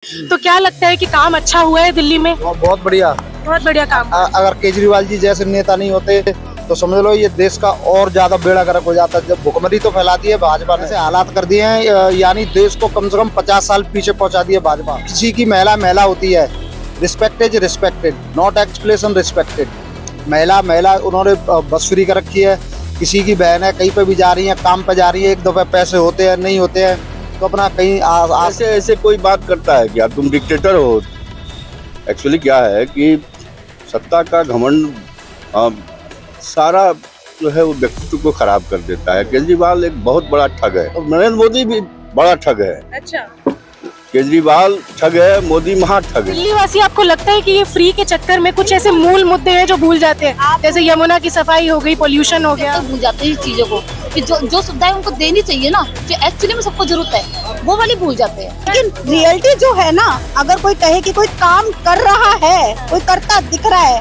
तो क्या लगता है कि काम अच्छा हुआ है दिल्ली में? बहुत बढ़िया काम। अगर केजरीवाल जी जैसे नेता नहीं होते तो समझ लो ये देश का और ज्यादा बेड़ा गर्क हो जाता। जब भुखमरी तो फैला दी है भाजपा ने, ऐसे हालात कर दिए हैं, यानी देश को कम से कम 50 साल पीछे पहुंचा दिया भाजपा। किसी की महिला होती है, respect is respected, not explanation respected. महिला उन्होंने बस फ्री कर रखी है। किसी की बहन है, कहीं पे भी जा रही है, काम पे जा रही है, एक दफे पैसे होते हैं नहीं होते हैं तो अपना कहीं ऐसे कोई बात करता है क्या? तुम डिक्टेटर हो। एक्चुअली क्या है कि सत्ता का घमंड सारा जो है वो व्यक्तित्व को खराब कर देता है। केजरीवाल एक बहुत बड़ा ठग है और नरेंद्र मोदी भी बड़ा ठग है। अच्छा, केजरीवाल ठग है, मोदी महा ठग है। दिल्ली वासी आपको लगता है कि ये फ्री के चक्कर में कुछ ऐसे मूल मुद्दे हैं जो भूल जाते हैं, जैसे यमुना की सफाई हो गई, पोल्यूशन हो गया? भूल जाते हैं इस चीजों को कि जो सुविधाएं उनको देनी चाहिए ना, जो एक्चुअली में सबको जरूरत है, वो वाली भूल जाते हैं। लेकिन रियलिटी जो है ना, अगर कोई कहे कि कोई काम कर रहा है, कोई करता दिख रहा है,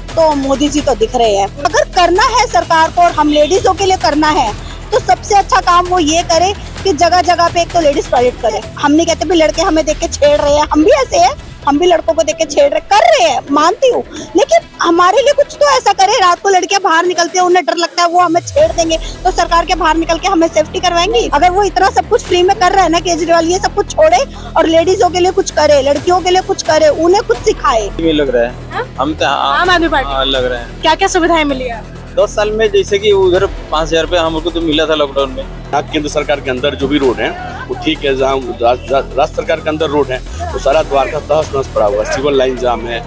तो मोदी जी तो दिख रहे हैं। अगर करना है सरकार को और हम लेडीजों के लिए करना है तो सबसे अच्छा काम वो ये करे कि जगह जगह पे एक तो लेडीज टॉयलेट करे। हम नहीं कहते भी लड़के हमें देख के छेड़ रहे हैं, हम भी ऐसे हैं, हम भी लड़कों को देख के छेड़ रहे कर रहे हैं, मानती हूँ, लेकिन हमारे लिए कुछ तो ऐसा करे। रात को लड़कियां बाहर निकलती है, उन्हें डर लगता है वो हमें छेड़ देंगे, तो सरकार के बाहर निकल के हमें सेफ्टी करवाएंगी। अगर वो इतना सब कुछ फ्री में कर रहा है ना केजरीवाल, ये सब कुछ छोड़े और लेडीजों के लिए कुछ करे, लड़कियों के लिए कुछ करे, उन्हें कुछ सिखाए। लग रहा है हम तो आम आदमी पार्टी लग रहा है। क्या क्या सुविधाएं मिली है 10 साल में? जैसे कि उधर 5,000 रुपया हमको तो मिला था लॉकडाउन में। केंद्र सरकार के अंदर जो भी रोड है वो ठीक है, जहाँ राज्य सरकार के अंदर रोड है वो सारा द्वारका तहस नहस पड़ा हुआ है। सिविल लाइन जाम है,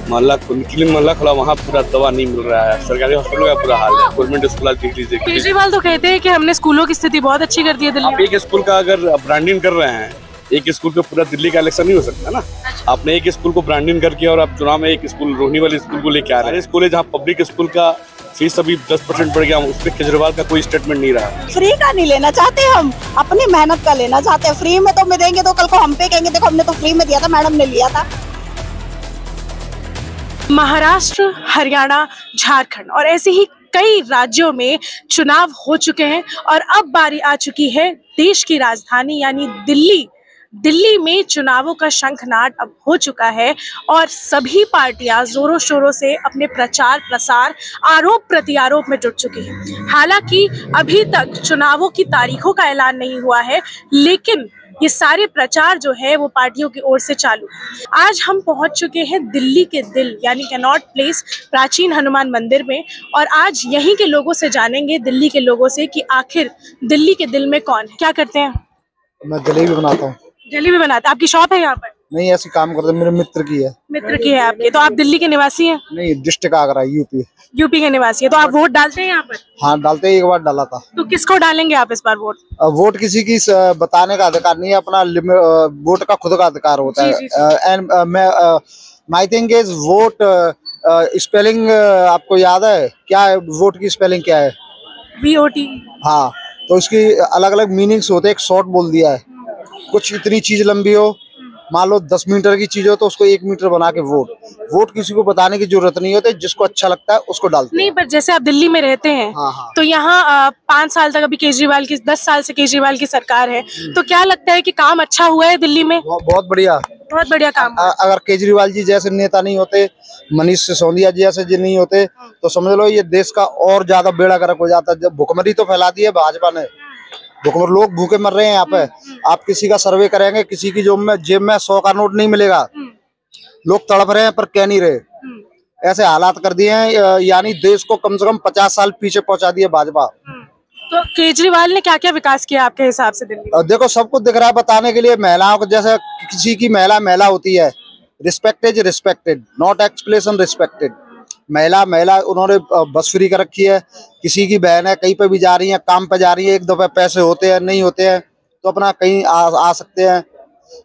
मोहल्ला खुला, वहाँ पूरा दवा नहीं मिल रहा है। सरकारी हॉस्पिटल का पूरा हाल है। गवर्नमेंट स्कूल देख लीजिए। केजरीवाल तो कहते हैं कि हमने स्कूलों की स्थिति बहुत अच्छी कर दी है दिल्ली में। आप एक स्कूल का अगर ब्रांडिंग कर रहे हैं, एक स्कूल पे पूरा दिल्ली का इलेक्शन नहीं हो सकता ना। आपने एक स्कूल को ब्रांडिंग करके और आप चुनाव में एक स्कूल, रोहिणी वाले स्कूल को लेके आ रहे हैं। स्कूल है जहाँ पब्लिक स्कूल का फीस अभी 10% बढ़ गया, उस पर केजरीवाल का कोई स्टेटमेंट नहीं रहा। फ्री का नहीं लेना चाहते हम, अपनी मेहनत का लेना चाहते हैं। फ्री में तो में देंगे तो कल को हम पे कहेंगे देखो हमने तो फ्री में दिया था, मैडम ने लिया था। महाराष्ट्र, हरियाणा, झारखंड और ऐसे ही कई राज्यों में चुनाव हो चुके हैं और अब बारी आ चुकी है देश की राजधानी यानी दिल्ली में चुनावों का शंखनाद अब हो चुका है और सभी पार्टियां जोरों शोरों से अपने प्रचार प्रसार, आरोप प्रत्यारोप में जुट चुकी हैं। हालांकि अभी तक चुनावों की तारीखों का ऐलान नहीं हुआ है, लेकिन ये सारे प्रचार जो है वो पार्टियों की ओर से चालू। आज हम पहुंच चुके हैं दिल्ली के दिल यानी कैनॉट प्लेस, प्राचीन हनुमान मंदिर में, और आज यहीं के लोगों से जानेंगे, दिल्ली के लोगों से, कि आखिर दिल्ली के दिल में कौन है। क्या करते हैं? मैं जलेबी बनाता हूँ। जलेबी बनाते? आपकी शॉप है यहाँ पर? नहीं, ऐसे काम करते, मेरे मित्र की है। मित्र की है आपके? तो आप दिल्ली के निवासी हैं? नहीं, डिस्ट्रिक्ट आगरा, यूपी के निवासी है। तो आप वोट डालते हैं यहाँ पर? हाँ, डालते हैं, एक बार डाला था। तो किसको डालेंगे आप इस बार वोट? वोट किसी की बताने का अधिकार नहीं है, अपना वोट का खुद का अधिकार होता है। And my think is vote spelling आपको याद है क्या है? वोट की स्पेलिंग क्या है? VOT। हाँ, तो उसकी अलग अलग मीनिंग्स होते हैं। एक शॉर्ट बोल दिया है, कुछ इतनी चीज लंबी हो, मान लो 10 मीटर की चीज हो तो उसको 1 मीटर बना के वोट किसी को बताने की जरूरत नहीं होती, जिसको अच्छा लगता है उसको डालते नहीं। पर जैसे आप दिल्ली में रहते हैं, हाँ। तो यहाँ 5 साल तक अभी केजरीवाल की 10 साल से केजरीवाल की सरकार है, तो क्या लगता है कि काम अच्छा हुआ है दिल्ली में? बहुत बढ़िया काम। अगर केजरीवाल जी जैसे नेता नहीं होते, मनीष सिसोदिया जी जैसे जी नहीं होते तो समझ लो ये देश का और ज्यादा बेड़ा गर्क हो जाता। जब भुखमरी तो फैला दी है भाजपा ने, लोग भूखे मर रहे हैं यहाँ पे। आप किसी का सर्वे करेंगे, किसी की जेब में 100 का नोट नहीं मिलेगा। लोग तड़प रहे हैं पर कह नहीं रहे। ऐसे हालात कर दिए हैं, यानी देश को कम से कम 50 साल पीछे पहुंचा दिए भाजपा। तो केजरीवाल ने क्या क्या विकास किया आपके हिसाब से दिल्ली में? देखो, सब कुछ दिख रहा है बताने के लिए। महिलाओं को, जैसे किसी की महिला होती है, respect is respected, not explanation respected. महिला उन्होंने बस फ्री कर रखी है। किसी की बहन है, कहीं पे भी जा रही है, काम पे जा रही है, एक दफे पैसे होते हैं नहीं होते हैं तो अपना कहीं आ सकते हैं।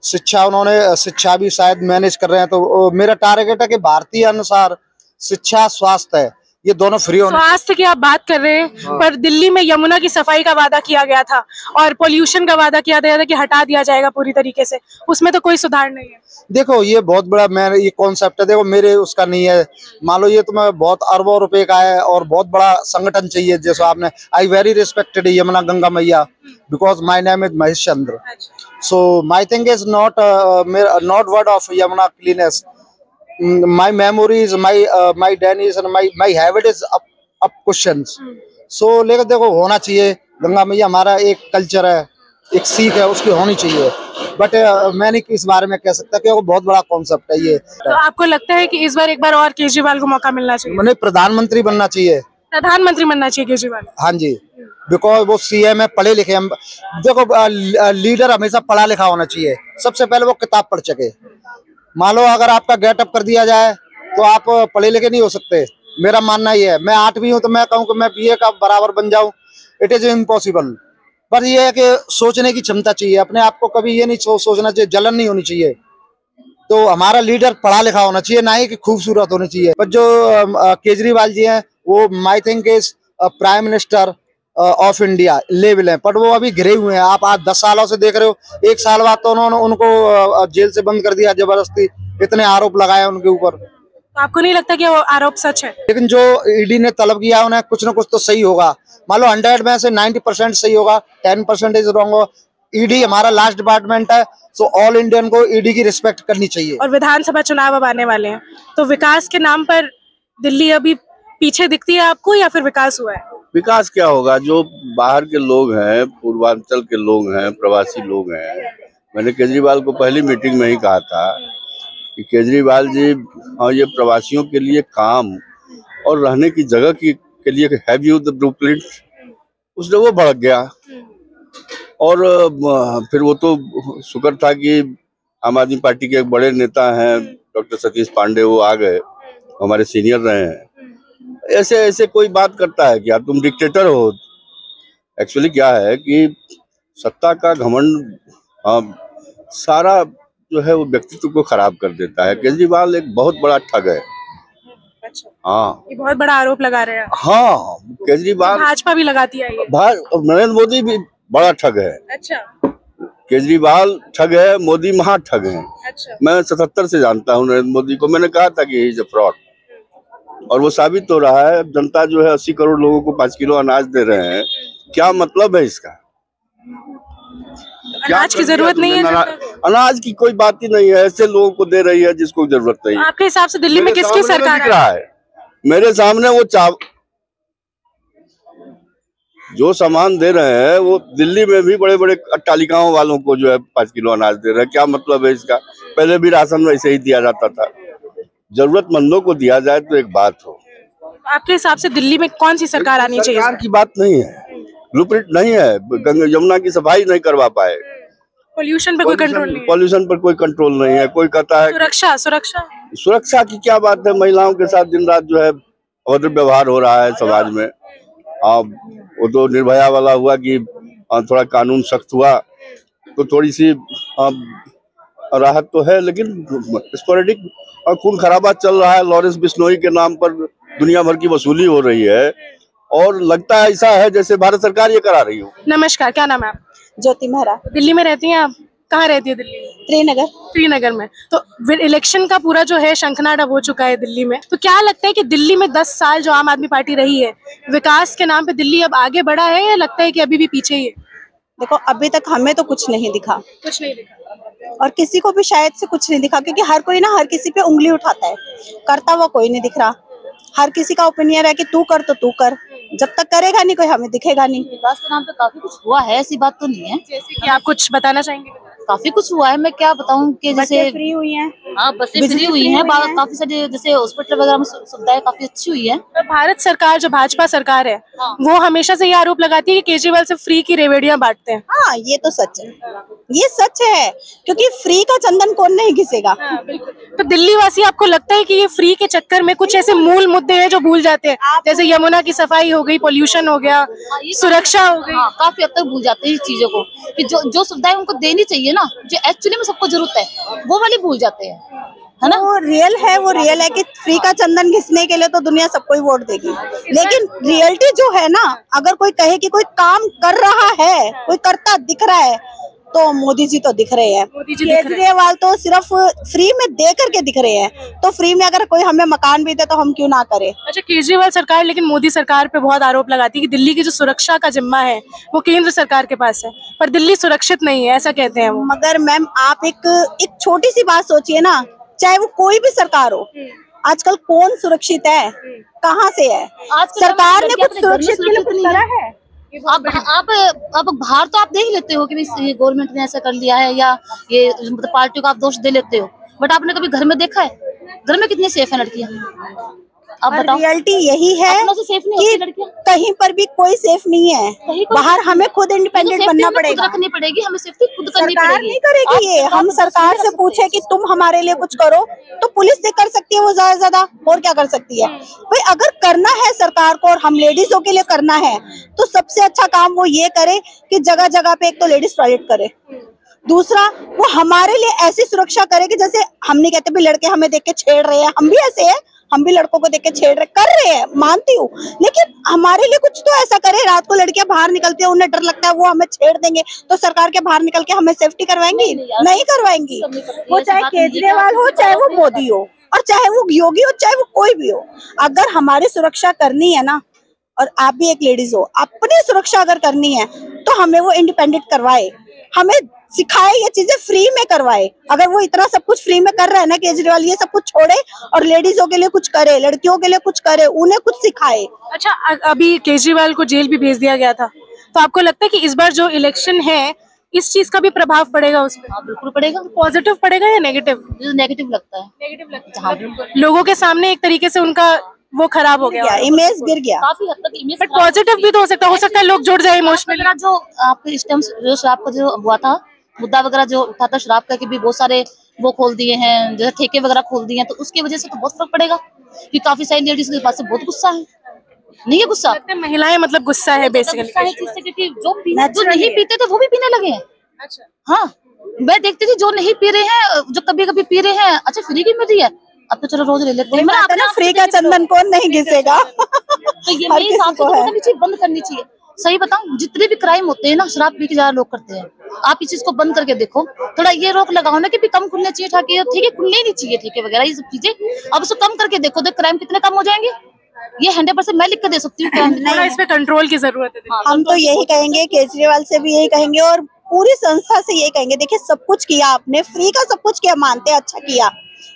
शिक्षा भी शायद मैनेज कर रहे हैं। तो मेरा टारगेट है कि भारतीय अनुसार शिक्षा, स्वास्थ्य है, ये दोनों फ्री होने। स्वास्थ्य की आप बात कर रहे हैं, पर दिल्ली में यमुना की सफाई का वादा किया गया था और पोल्यूशन का वादा किया गया था कि हटा दिया जाएगा पूरी तरीके से, उसमें तो कोई सुधार नहीं है। देखो, ये बहुत बड़ा ये कॉन्सेप्ट है। देखो, मेरे उसका नहीं है। मान लो ये तुम्हें बहुत अरबों रुपए का है और बहुत बड़ा संगठन चाहिए। जैसे आपने, I very respected Yamuna Ganga मैया, because my name is Mahesh Chandra. So my thing is not word of Yamuna cleanliness. My memories, my Danish and my habit is up questions. So लेकर देखो होना चाहिए, गंगा मैया हमारा एक कल्चर है, एक सीख है, उसकी होनी चाहिए। बट मैं नहीं इस बारे में कह सकता कि वो बहुत बड़ा कॉन्सेप्ट है ये। तो आपको लगता है कि इस बार एक बार और केजरीवाल को मौका मिलना चाहिए? मैंने प्रधानमंत्री बनना चाहिए। प्रधानमंत्री बनना चाहिए केजरीवाल? हाँ जी, बिकॉज वो सीएम है, पढ़े लिखे हम। देखो लीडर हमेशा पढ़ा लिखा होना चाहिए। सबसे पहले वो किताब पढ़ सके। मान लो अगर आपका गेटअप कर दिया जाए तो आप पढ़े लिखे नहीं हो सकते। मेरा मानना ये है। मैं 8वीं हूँ तो मैं कहूँ कि मैं बीए का बराबर बन जाऊँ, इट इज इम्पॉसिबल। पर ये है कि सोचने की क्षमता चाहिए। अपने आप को कभी ये नहीं सोचना चाहिए, जलन नहीं होनी चाहिए। तो हमारा लीडर पढ़ा लिखा होना चाहिए, ना ही कि खूबसूरत होनी चाहिए। पर जो केजरीवाल जी हैं वो माई think is prime minister of India level है, पर वो अभी घिरे हुए हैं। आप आज 10 सालों से देख रहे हो, 1 साल बाद तो उन्होंने उनको जेल से बंद कर दिया जबरदस्ती। इतने आरोप लगाए उनके ऊपर। तो आपको नहीं लगता कि वो आरोप सच है? लेकिन जो ईडी ने तलब किया उन्हें कुछ ना कुछ तो सही होगा। मान लो 100 में से 90% सही होगा, 10% इज रॉन्ग होगा। ईडी हमारा लास्ट डिपार्टमेंट है, सो ऑल इंडियन को ईडी की रिस्पेक्ट करनी चाहिए। और विधानसभा चुनाव अब आने वाले हैं, तो विकास के नाम पर दिल्ली अभी पीछे दिखती है आपको या फिर विकास हुआ है? विकास क्या होगा? जो बाहर के लोग हैं, पूर्वांचल के लोग हैं, प्रवासी लोग हैं। मैंने केजरीवाल को पहली मीटिंग में ही कहा था कि केजरीवाल जी, हाँ, ये प्रवासियों के लिए काम और रहने की जगह के लिए हैव यू द ब्लूप्रिंट? उसने वो भड़क गया। और फिर वो तो शुक्र था कि आम आदमी पार्टी के एक बड़े नेता हैं डॉक्टर सतीश पांडे, वो आ गए, हमारे सीनियर रहे हैं। ऐसे ऐसे कोई बात करता है क्या? तुम डिक्टेटर हो। एक्चुअली क्या है कि सत्ता का घमंड सारा जो है वो व्यक्तित्व को खराब कर देता है। केजरीवाल एक बहुत बड़ा ठग है। अच्छा, हाँ, ये बहुत बड़ा आरोप लगा रहे हैं। हाँ, केजरीवाल, भाजपा भी लगाती है ये। नरेंद्र मोदी भी बड़ा ठग है। अच्छा, केजरीवाल ठग है, मोदी महा ठग है। अच्छा, मैं 77 से जानता हूँ नरेंद्र मोदी को। मैंने कहा था कि ही इज अ फ्रॉड, और वो साबित हो रहा है। जनता जो है 80 करोड़ लोगों को 5 किलो अनाज दे रहे हैं। क्या मतलब है इसका? अनाज की जरूरत नहीं है। अनाज की कोई बात ही नहीं है, ऐसे लोगों को दे रही है जिसको जरूरत नहीं। आपके हिसाब से दिल्ली में किसकी सरकार है? मेरे सामने वो जो सामान दे रहे हैं वो दिल्ली में भी बड़े बड़े अट्टालिकाओं वालों को जो है 5 किलो अनाज दे रहे हैं। क्या मतलब है इसका? पहले भी राशन वैसे ही दिया जाता था। जरूरतमंदों को दिया जाए तो एक बात हो। आपके हिसाब से दिल्ली में कौन सी सरकार आनी चाहिए? सरकार की बात नहीं है, ब्लूप्रिंट नहीं है। गंगा यमुना की सफाई नहीं करवा पाए। पोल्यूशन पे कोई कंट्रोल नहीं है। पोल्यूशन पर कोई कंट्रोल नहीं है। कोई कहता है सुरक्षा की क्या बात है? महिलाओं के साथ दिन रात जो है अभद्र व्यवहार हो रहा है समाज में। वो तो निर्भया वाला हुआ कि थोड़ा कानून सख्त हुआ तो थोड़ी सी राहत तो है, लेकिन स्पोरेडिक खून खराबा चल रहा है। लॉरेंस बिश्नोई के नाम पर दुनिया भर की वसूली हो रही है और लगता है ऐसा है जैसे भारत सरकार ये करा रही हो। नमस्कार, क्या नाम है आप? ज्योति मेहरा। दिल्ली में रहती हैं आप? कहाँ रहती है दिल्ली? त्रिनगर में। तो इलेक्शन का पूरा जो है शंखनाद अब हो चुका है दिल्ली में, तो क्या लगता है कि दिल्ली में 10 साल जो आम आदमी पार्टी रही है, विकास के नाम पे दिल्ली अब आगे बढ़ा है या लगता है कि अभी भी पीछे ही है? देखो, अभी तक हमें तो कुछ नहीं दिखा और किसी को भी शायद से कुछ नहीं दिखा, क्योंकि हर कोई ना हर किसी पे उंगली उठाता है। करता हुआ कोई नहीं दिख रहा। हर किसी का ओपिनियन है कि तू कर तो तू कर, जब तक करेगा नहीं कोई हमें दिखेगा नहीं। विकास के नाम पे काफी कुछ हुआ है, ऐसी बात तो नहीं है। जैसे कि आप कुछ बताना चाहेंगे? काफी कुछ हुआ है, मैं क्या बताऊं कि जैसे फ्री हुई हैं। हाँ, बसें फ्री हुई हैं, काफी सारे जैसे हॉस्पिटल वगैरह में सुविधाएं काफी अच्छी हुई है। तो भारत सरकार जो भाजपा सरकार है, हाँ, वो हमेशा से ये आरोप लगाती है कि केजरीवाल से फ्री की रेवड़ियां बांटते हैं। हाँ, ये तो सच है, ये सच है, क्योंकि फ्री का चंदन कौन नहीं घिसेगा। तो दिल्ली वासी, आपको लगता है कि ये फ्री के चक्कर में कुछ ऐसे मूल मुद्दे हैं जो भूल जाते हैं, जैसे यमुना की सफाई हो गई, पोल्यूशन हो गया, सुरक्षा हो गई? हाँ, काफी हद तक भूल जाते हैं इस चीजों को कि जो सुविधाएं उनको देनी चाहिए ना, जो एक्चुअली में सबको जरूरत है, वो वाली भूल जाते हैं, है ना? वो रियल है कि फ्री का चंदन घिसने के लिए तो दुनिया सबको ही वोट देगी, लेकिन रियलिटी जो है ना, अगर कोई कहे कि कोई काम कर रहा है, कोई करता दिख रहा है, तो मोदी जी तो दिख रहे हैं। मोदी जी दिख रहे हैं। केजरीवाल तो सिर्फ फ्री में दे करके दिख रहे हैं, तो फ्री में अगर कोई हमें मकान भी दे तो हम क्यों ना करें। अच्छा, केजरीवाल सरकार लेकिन मोदी सरकार पे बहुत आरोप लगाती है कि दिल्ली की जो सुरक्षा का जिम्मा है वो केंद्र सरकार के पास है, पर दिल्ली सुरक्षित नहीं है, ऐसा कहते हैं वो। मगर मैम आप एक छोटी सी बात सोचिए ना, चाहे वो कोई भी सरकार हो, आजकल कौन सुरक्षित है, कहाँ से है? सरकार ने कुछ सुरक्षित के लिए कुछ करा है? आप बाहर तो आप देख लेते हो कि गवर्नमेंट ने ऐसा कर लिया है, या ये मतलब पार्टी को आप दोष दे लेते हो, बट आपने कभी घर में देखा है घर में कितनी सेफ है लड़कियां? आप बताओ। रियलिटी यही है से सेफ नहीं होती लड़कियां, कहीं पर भी कोई सेफ नहीं है। बाहर हमें खुद इंडिपेंडेंट बनना पड़ेगा, रखनी पड़ेगी, हमें सेफ्टी खुद करनी सरकार पड़ेगी। नहीं करेगी ये। हम सरकार से पूछे कि तुम हमारे लिए कुछ करो, तो पुलिस से कर सकती है वो ज्यादा, और क्या कर सकती है भाई? अगर करना है सरकार को और हम लेडीजों के लिए करना है, तो सबसे अच्छा काम वो ये करे कि जगह जगह पे एक तो लेडीज टॉयलेट करे, दूसरा वो हमारे लिए ऐसी सुरक्षा करे कि जैसे हम नहीं कहते भी लड़के हमें देख के छेड़ रहे हैं, हम भी ऐसे हैं, हम भी लड़कों को देख के छेड़ कर रहे हैं, मानती हूँ, लेकिन हमारे लिए कुछ तो ऐसा करे। रात को लड़कियां बाहर निकलती है, उन्हें डर लगता है वो हमें छेड़ देंगे, तो सरकार के बाहर निकल के हमें सेफ्टी करवाएंगी? नहीं करवाएंगी। वो चाहे केजरीवाल हो, चाहे वो मोदी हो, और चाहे वो योगी हो, चाहे वो कोई भी हो। अगर हमारी सुरक्षा करनी है ना, और आप भी एक लेडीज हो, अपनी सुरक्षा अगर करनी है तो हमें वो इंडिपेंडेंट करवाए, हमें सिखाए, ये चीजें फ्री में करवाए। अगर वो इतना सब कुछ फ्री में कर रहा है ना केजरीवाल, ये सब कुछ छोड़े और लेडीजों के लिए कुछ करे, लड़कियों के लिए कुछ करे, उन्हें कुछ सिखाए। अच्छा, अभी केजरीवाल को जेल भी भेज दिया गया था, तो आपको लगता है कि इस बार जो इलेक्शन है इस चीज का भी प्रभाव पड़ेगा उसमें? हाँ बिल्कुल पड़ेगा। पॉजिटिव पड़ेगा या नेगेटिव? नेगेटिव लगता है। नेगेटिव लगता है। लोगों के सामने एक तरीके से उनका वो खराब हो गया, इमेज गिर गया। काफी हद तक इमेज, बट पॉजिटिव भी तो हो सकता है लोग जुड़ जाए इमोशनली। जो आपके इस टाइम जो शराब का जो हुआ था, मुद्दा वगैरह जो उठा था शराब का, कि भी बहुत सारे वो खोल दिए हैं, जैसे ठेके वगैरह खोल दिए हैं, तो उसकी वजह से तो बहुत फर्क पड़ेगा कि काफी सारी लेडीज के पास से बहुत गुस्सा है। नहीं है गुस्सा? महिलाएं मतलब गुस्सा है बेसिकली, क्योंकि जो नहीं पीते थे वो भी पीने लगे हैं। अच्छा, हाँ, मैं देखती थी जो नहीं पी रहे हैं, जो कभी कभी पी रहे हैं, अच्छा फ्री की मिल रही है, अब तो चलो रोज ले लेते हैं। अपना फ्री का चंदन कौन नहीं घिसेगा? तो ये मेरे हिसाब से बंद करनी चाहिए। सही बताऊं, जितने भी क्राइम होते हैं ना, शराब पी के ज्यादा लोग करते हैं। आप इस चीज को बंद करके देखो, थोड़ा ये रोक लगाओ ना कि भी कम खुलने चाहिए ठाके, ठीक है, खुलने नहीं चाहिए ठेके वगैरह, ये सब चीजें। अब उसको कम करके देखो तो क्राइम कितने कम हो जाएंगे। ये 100% मैं लिख कर दे सकती हूँ। इस पे कंट्रोल की जरूरत है। हम तो यही कहेंगे, केजरीवाल से भी यही कहेंगे और पूरी संस्था से यही कहेंगे, देखिए सब कुछ किया आपने, फ्री का सब कुछ किया, मानते अच्छा किया,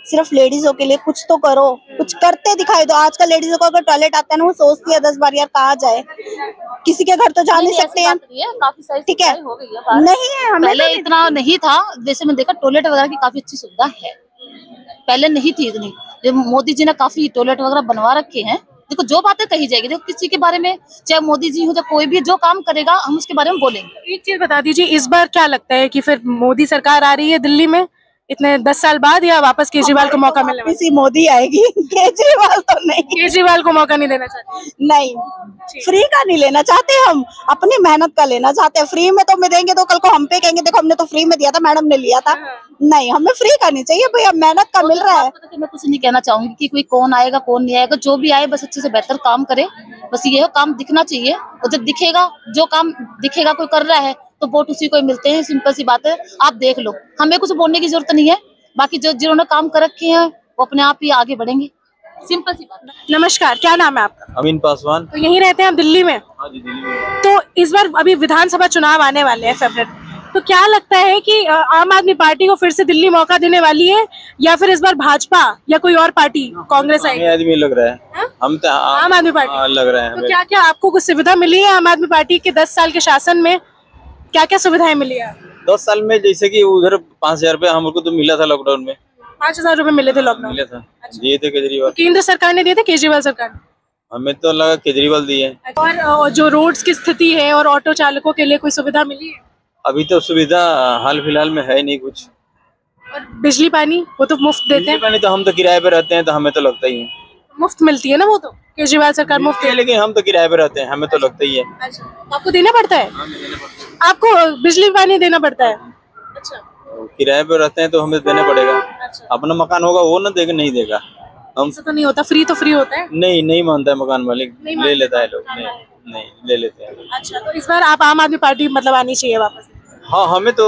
सिर्फ लेडीजों के लिए कुछ तो करो, कुछ करते दिखाई दो। आजकल लेडीजों को अगर टॉयलेट आता है ना, वो सोचती है 10 बार यार कहाँ जाए, किसी के घर तो जा नहीं सकते हैं, काफी सारी ठीक है, हो गई है, नहीं है, हमें पहले इतना नहीं था। जैसे मैं देखा टॉयलेट वगैरह की काफी अच्छी सुविधा है, पहले नहीं थी इतनी। मोदी जी ने काफी टॉयलेट वगैरह बनवा रखे हैं। देखो जो बातें कही जाएगी, देखो किसी के बारे में, चाहे मोदी जी हो चाहे कोई भी, जो काम करेगा हम उसके बारे में बोलेंगे। एक चीज बता दीजिए, इस बार क्या लगता है कि फिर मोदी सरकार आ रही है दिल्ली में इतने 10 साल बाद, या वापस केजरीवाल को मौका मिलेगा? किसी मोदी आएगी, केजरीवाल तो नहीं। केजरीवाल को मौका नहीं देना चाहते? नहीं, फ्री का नहीं लेना चाहते हम, अपनी मेहनत का लेना चाहते हैं। फ्री में तो हमें देंगे तो कल को हम पे कहेंगे देखो हमने तो फ्री में दिया था, मैडम ने लिया था। नहीं, हमें फ्री का नहीं चाहिए भैया, मेहनत का मिल रहा है। मैं कुछ नहीं कहना चाहूंगी कि कोई कौन आएगा कौन नहीं आएगा, जो भी आए बस अच्छे से बेहतर काम करे, बस ये काम दिखना चाहिए। और जब दिखेगा, जो काम दिखेगा कोई कर रहा है तो वोट उसी को मिलते हैं, सिंपल सी बात है। आप देख लो, हमें कुछ बोलने की जरूरत नहीं है, बाकी जो जिन्होंने काम कर रखे हैं वो अपने आप ही आगे बढ़ेंगे, सिंपल सी बात है। नमस्कार, क्या नाम है आपका? अमीन पासवान। तो यहीं रहते हैं आप दिल्ली में? हाँ जी, दिल्ली में। तो इस बार अभी विधानसभा चुनाव आने वाले हैं फरवरी, तो क्या लगता है कि आम आदमी पार्टी को फिर से दिल्ली मौका देने वाली है, या फिर इस बार भाजपा या कोई और पार्टी, कांग्रेस आएगी? आदमी लग रहा है, हम तो आम आदमी पार्टी लग रहा है। तो क्या क्या आपको कुछ सुविधा मिली है आम आदमी पार्टी के 10 साल के शासन में? क्या क्या सुविधाएं मिली है? 10 साल में जैसे कि उधर 5000 रुपया हमको तो मिला था लॉकडाउन में। 5000 रुपए मिले थे लॉकडाउन? मिला था, दिए थे केजरीवाल। केंद्र सरकार ने दिए थे, केजरीवाल सरकार ने? हमें तो लगा केजरीवाल दिए। और जो रोड्स की स्थिति है और ऑटो चालकों के लिए कोई सुविधा मिली है? अभी तो सुविधा हाल फिलहाल में है नहीं कुछ। और बिजली पानी वो तो मुफ्त देते हैं? पानी तो हम तो किराए पे रहते हैं, तो हमें तो लगता ही है। मुफ्त मिलती है ना वो तो, केजरीवाल सरकार मुफ्त है, लेकिन हम तो किराए पे रहते हैं, हमें तो लगता ही है। अच्छा, आपको देना पड़ता है? आपको बिजली पानी देना पड़ता है? अच्छा, किराए पे रहते हैं तो हमें देना पड़ेगा। अच्छा। अपना मकान होगा वो ना देगा, नहीं देगा। हम तो नहीं होता, फ्री तो फ्री होता है? नहीं मानता है मकान मालिक, ले लेता है लोग। नहीं ले लेते हैं। अच्छा, तो इस बार आप आम आदमी पार्टी मतलब आनी चाहिए वापस? हाँ, हमें तो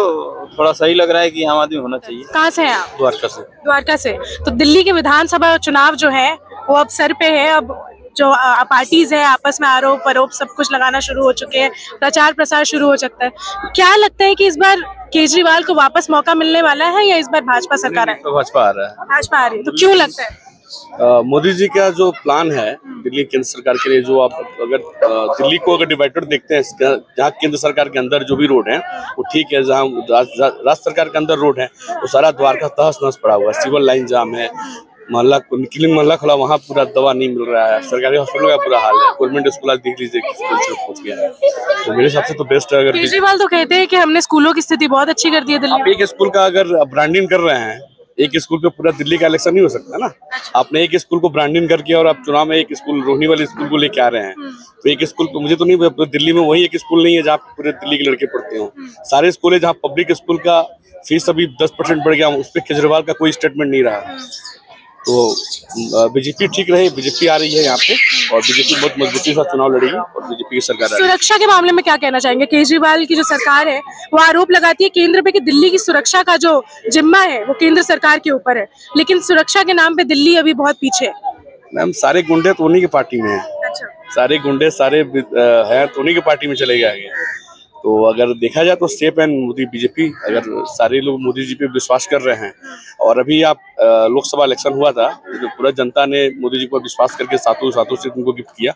थोड़ा सही लग रहा है कि आम आदमी होना चाहिए। कहाँ से हैं आप? द्वारका से। द्वारका से। तो दिल्ली के विधानसभा चुनाव जो है वो अब सर पे है। अब जो पार्टीज है आपस में आरोप परोप सब कुछ लगाना शुरू हो चुके हैं, प्रचार प्रसार शुरू हो सकता है। क्या लगता है कि इस बार केजरीवाल को वापस मौका मिलने वाला है या इस बार भाजपा सरकार है? तो भाजपा आ रहा है। भाजपा आ रही है, तो क्यों लगता है? मोदी जी का जो प्लान है दिल्ली केंद्र सरकार के लिए, जो आप अगर दिल्ली को अगर डिवाइडेड देखते हैं, जहाँ केंद्र सरकार के अंदर जो भी रोड है वो ठीक है, जहाँ राज्य सरकार के अंदर रोड है वो सारा द्वारका तहस नहस पड़ा हुआ है। सिविल लाइन जाम है, मोहल्ला क्लिनिक मोहल्ला खुला, वहाँ पूरा दवा नहीं मिल रहा है। सरकारी हॉस्पिटल का पूरा हाल है। गवर्नमेंट स्कूल आज देख लीजिए किस पोजीशन पे पहुंच गया है। तो मेरे हिसाब से तो बेस्ट है। अगर केजरीवाल तो कहते हैं कि हमने स्कूलों की स्थिति बहुत अच्छी कर दी है दिल्ली में। एक स्कूल का अगर ब्रांडिंग कर रहे हैं, एक स्कूल पे पूरा दिल्ली का इलेक्शन नहीं हो सकता ना। आपने एक स्कूल को ब्रांडिंग करके और आप चुनाव में एक स्कूल रोहिणी वाले स्कूल को लेके आ रहे हैं, तो एक स्कूल को मुझे तो नहीं, दिल्ली में वही एक स्कूल नहीं है जहाँ पूरे दिल्ली के लड़के पढ़ते हो। सारे स्कूल है जहाँ पब्लिक स्कूल का फीस अभी 10% बढ़ गया, उस पर केजरीवाल का कोई स्टेटमेंट नहीं रहा। तो बीजेपी ठीक रहे, बीजेपी आ रही है यहाँ पे और बीजेपी बहुत मजबूती से चुनाव लड़ेगी और बीजेपी की सरकार आ रही है। सुरक्षा के मामले में क्या कहना चाहेंगे? केजरीवाल की जो सरकार है वो आरोप लगाती है केंद्र पे कि दिल्ली की सुरक्षा का जो जिम्मा है वो केंद्र सरकार के ऊपर है, लेकिन सुरक्षा के नाम पे दिल्ली अभी बहुत पीछे है। मैम सारे गुंडे तो उन्हीं की पार्टी में है। अच्छा। सारे गुंडे सारे हैं तो उन्हीं की पार्टी में चले गए। तो अगर देखा जाए तो सेफ एंड मोदी बीजेपी, अगर सारे लोग मोदी जी पे विश्वास कर रहे हैं और अभी आप लोकसभा इलेक्शन हुआ था तो पूरा जनता ने मोदी जी पर विश्वास करके सातों से उनको गिफ्ट किया।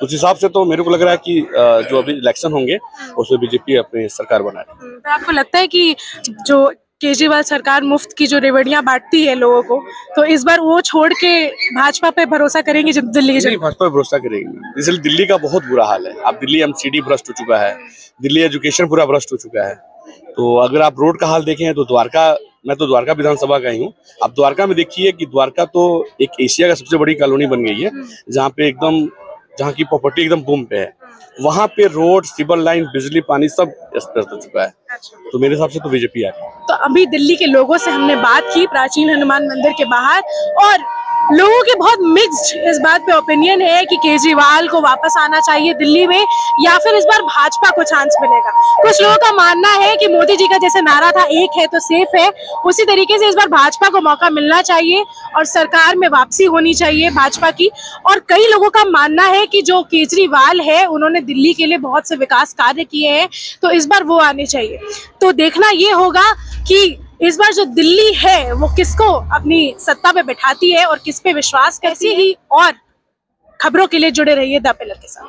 उस हिसाब से तो मेरे को लग रहा है कि जो अभी इलेक्शन होंगे उसमें बीजेपी अपनी सरकार बना रही है। तो आपको लगता है कि जो केजरीवाल सरकार मुफ्त की जो रेवड़ियां बांटती है लोगों को, तो इस बार वो छोड़ के भाजपा पे भरोसा करेंगे? जब दिल्ली की भाजपा पे भरोसा करेंगे, इसलिए दिल्ली का बहुत बुरा हाल है। अब दिल्ली एमसीडी भ्रष्ट हो चुका है, दिल्ली एजुकेशन पूरा भ्रष्ट हो चुका है। तो अगर आप रोड का हाल देखें तो द्वारका, मैं तो द्वारका विधानसभा का ही हूँ, आप द्वारका में देखिए कि द्वारका तो एक एशिया का सबसे बड़ी कॉलोनी बन गई है, जहाँ की प्रॉपर्टी एकदम बूम पे है। वहाँ पे रोड, सिविल लाइन, बिजली, पानी सब अस्त हो चुका है। तो मेरे हिसाब से तो बीजेपी आ रही है। तो अभी दिल्ली के लोगों से हमने बात की प्राचीन हनुमान मंदिर के बाहर, और लोगों के बहुत मिक्स्ड इस बात पे ओपिनियन है कि केजरीवाल को वापस आना चाहिए दिल्ली में या फिर इस बार भाजपा को चांस मिलेगा। कुछ लोगों का मानना है कि मोदी जी का जैसे नारा था एक है तो सेफ है, उसी तरीके से इस बार भाजपा को मौका मिलना चाहिए और सरकार में वापसी होनी चाहिए भाजपा की। और कई लोगों का मानना है कि जो केजरीवाल है उन्होंने दिल्ली के लिए बहुत से विकास कार्य किए हैं, तो इस बार वो आने चाहिए। तो देखना ये होगा कि इस बार जो दिल्ली है वो किसको अपनी सत्ता पे बिठाती है और किस पे विश्वास करती है। और खबरों के लिए जुड़े रहिए द पिलर के साथ।